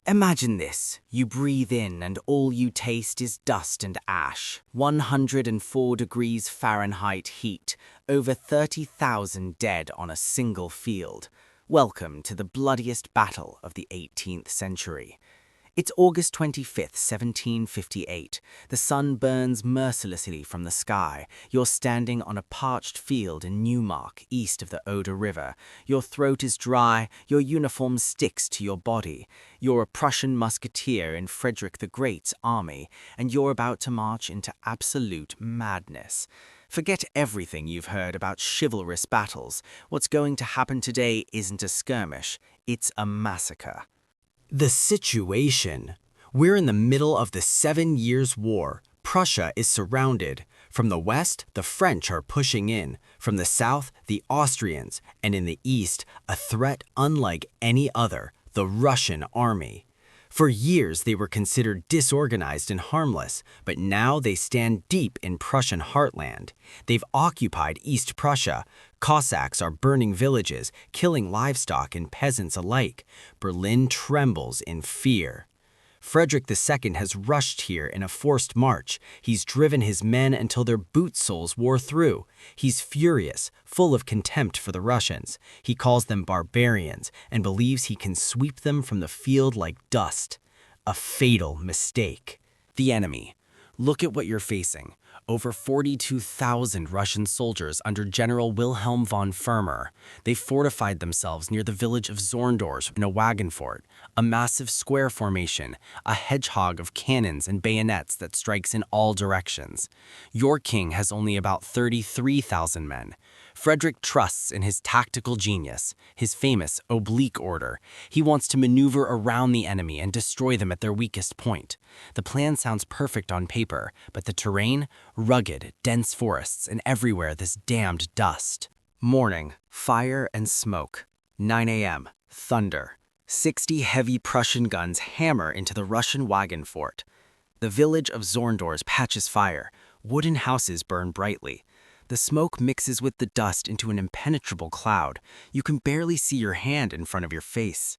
Imagine this. You breathe in and all you taste is dust and ash. 104 degrees Fahrenheit heat, over 30,000 dead on a single field. Welcome to the bloodiest battle of the 18th century. It's August 25th, 1758. The sun burns mercilessly from the sky. You're standing on a parched field in Neumark, east of the Oder River. Your throat is dry, your uniform sticks to your body. You're a Prussian musketeer in Frederick the Great's army, and you're about to march into absolute madness. Forget everything you've heard about chivalrous battles. What's going to happen today isn't a skirmish, it's a massacre. The situation. We're in the middle of the 7 Years' War. Prussia is surrounded. From the west, the French are pushing in. From the south, the Austrians. And in the east, a threat unlike any other, the Russian army. For years, they were considered disorganized and harmless, but now they stand deep in Prussian heartland. They've occupied East Prussia. Cossacks are burning villages, killing livestock and peasants alike. Berlin trembles in fear. Frederick II has rushed here in a forced march. He's driven his men until their boot soles wore through. He's furious, full of contempt for the Russians. He calls them barbarians and believes he can sweep them from the field like dust. A fatal mistake. The enemy. Look at what you're facing. Over 42,000 Russian soldiers under General Wilhelm von Fermor. They fortified themselves near the village of Zorndorf in a wagon fort, a massive square formation, a hedgehog of cannons and bayonets that strikes in all directions. Your king has only about 33,000 men. Frederick trusts in his tactical genius, his famous oblique order. He wants to maneuver around the enemy and destroy them at their weakest point. The plan sounds perfect on paper, but the terrain? Rugged, dense forests, and everywhere this damned dust. Morning, fire and smoke. 9 a.m., thunder. 60 heavy Prussian guns hammer into the Russian wagon fort. The village of Zorndorf catches fire. Wooden houses burn brightly. The smoke mixes with the dust into an impenetrable cloud. You can barely see your hand in front of your face.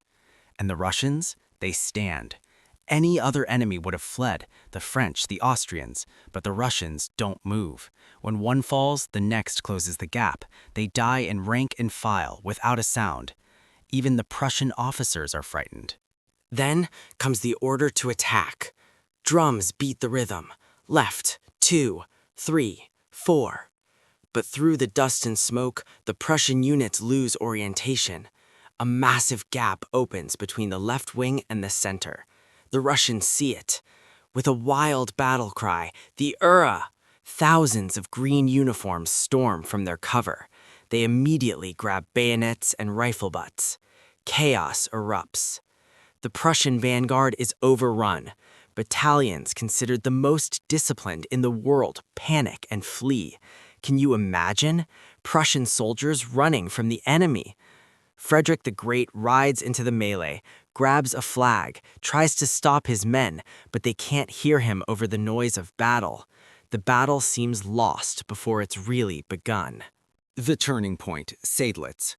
And the Russians? They stand. Any other enemy would have fled, the French, the Austrians, but the Russians don't move. When one falls, the next closes the gap. They die in rank and file, without a sound. Even the Prussian officers are frightened. Then comes the order to attack. Drums beat the rhythm. Left, 2, 3, 4. But through the dust and smoke, the Prussian units lose orientation. A massive gap opens between the left wing and the center. The Russians see it. With a wild battle cry, the Ura! Thousands of green uniforms storm from their cover. They immediately grab bayonets and rifle butts. Chaos erupts. The Prussian vanguard is overrun. Battalions considered the most disciplined in the world panic and flee. Can you imagine? Prussian soldiers running from the enemy. Frederick the Great rides into the melee, grabs a flag, tries to stop his men, but they can't hear him over the noise of battle. The battle seems lost before it's really begun. The turning point, Seydlitz.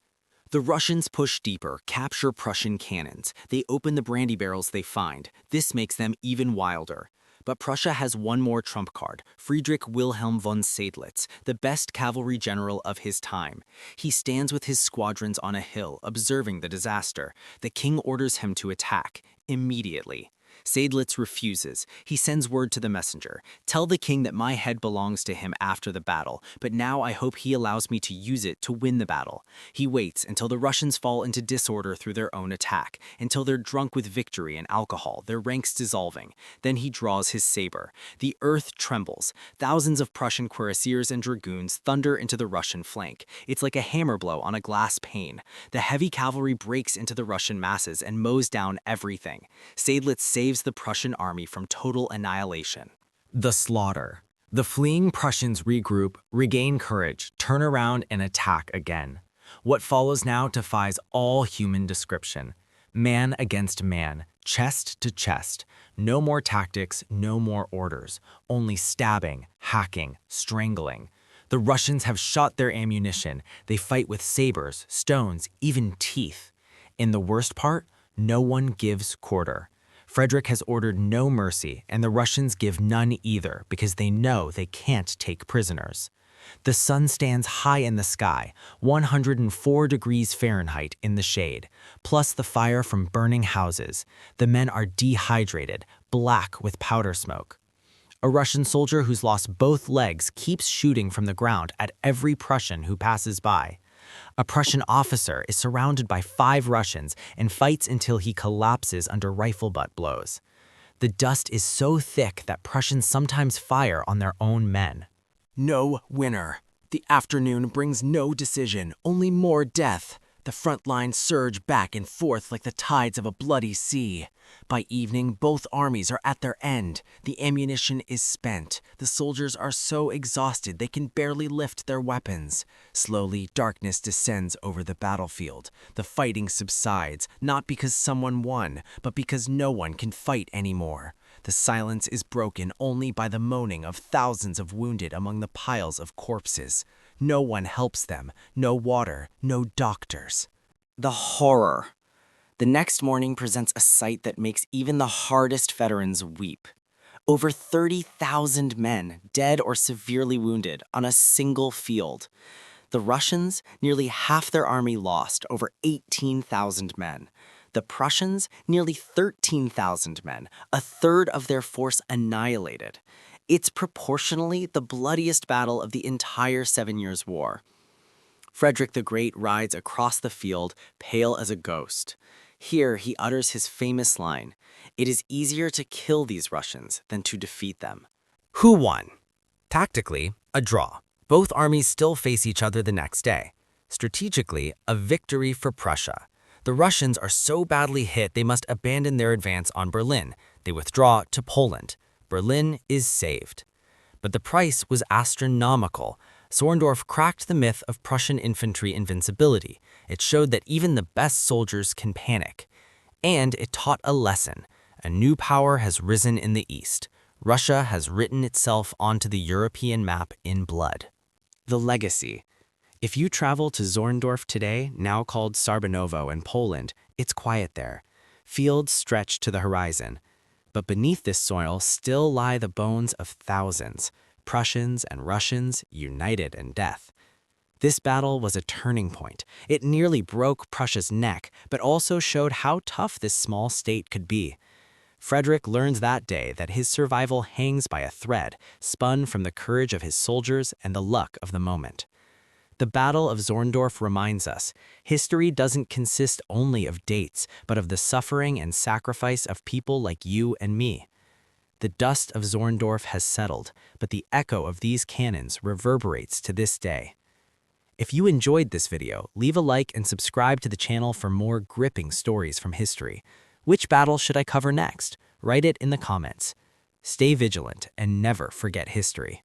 The Russians push deeper, capture Prussian cannons. They open the brandy barrels they find. This makes them even wilder. But Prussia has one more trump card, Friedrich Wilhelm von Seydlitz, the best cavalry general of his time. He stands with his squadrons on a hill, observing the disaster. The king orders him to attack, immediately. Seydlitz refuses. He sends word to the messenger. Tell the king that my head belongs to him after the battle, but now I hope he allows me to use it to win the battle. He waits until the Russians fall into disorder through their own attack, until they're drunk with victory and alcohol, their ranks dissolving. Then he draws his saber. The earth trembles. Thousands of Prussian cuirassiers and dragoons thunder into the Russian flank. It's like a hammer blow on a glass pane. The heavy cavalry breaks into the Russian masses and mows down everything. Seydlitz saves the Prussian army from total annihilation. The slaughter. The fleeing Prussians regroup, regain courage, turn around and attack again. What follows now defies all human description. Man against man, chest to chest. No more tactics, no more orders. Only stabbing, hacking, strangling. The Russians have shot their ammunition. They fight with sabers, stones, even teeth. In the worst part, no one gives quarter. Frederick has ordered no mercy, and the Russians give none either because they know they can't take prisoners. The sun stands high in the sky, 104 degrees Fahrenheit in the shade, plus the fire from burning houses. The men are dehydrated, black with powder smoke. A Russian soldier who's lost both legs keeps shooting from the ground at every Prussian who passes by. A Prussian officer is surrounded by 5 Russians and fights until he collapses under rifle butt blows. The dust is so thick that Prussians sometimes fire on their own men. No winner. The afternoon brings no decision, only more death. The front lines surge back and forth like the tides of a bloody sea. By evening, both armies are at their end. The ammunition is spent. The soldiers are so exhausted they can barely lift their weapons. Slowly, darkness descends over the battlefield. The fighting subsides, not because someone won, but because no one can fight anymore. The silence is broken only by the moaning of thousands of wounded among the piles of corpses. No one helps them, no water, no doctors. The horror. The next morning presents a sight that makes even the hardest veterans weep. Over 30,000 men, dead or severely wounded, on a single field. The Russians, nearly half their army lost, over 18,000 men. The Prussians, nearly 13,000 men, a third of their force annihilated. It's proportionally the bloodiest battle of the entire 7 Years' War. Frederick the Great rides across the field, pale as a ghost. Here he utters his famous line, "It is easier to kill these Russians than to defeat them." Who won? Tactically, a draw. Both armies still face each other the next day. Strategically, a victory for Prussia. The Russians are so badly hit they must abandon their advance on Berlin. They withdraw to Poland. Berlin is saved. But the price was astronomical. Zorndorf cracked the myth of Prussian infantry invincibility. It showed that even the best soldiers can panic. And it taught a lesson. A new power has risen in the East. Russia has written itself onto the European map in blood. The legacy. If you travel to Zorndorf today, now called Sarbanovo in Poland, it's quiet there. Fields stretch to the horizon. But beneath this soil still lie the bones of thousands, Prussians and Russians united in death. This battle was a turning point. It nearly broke Prussia's neck, but also showed how tough this small state could be. Frederick learns that day that his survival hangs by a thread, spun from the courage of his soldiers and the luck of the moment. The Battle of Zorndorf reminds us, history doesn't consist only of dates, but of the suffering and sacrifice of people like you and me. The dust of Zorndorf has settled, but the echo of these cannons reverberates to this day. If you enjoyed this video, leave a like and subscribe to the channel for more gripping stories from history. Which battle should I cover next? Write it in the comments. Stay vigilant and never forget history.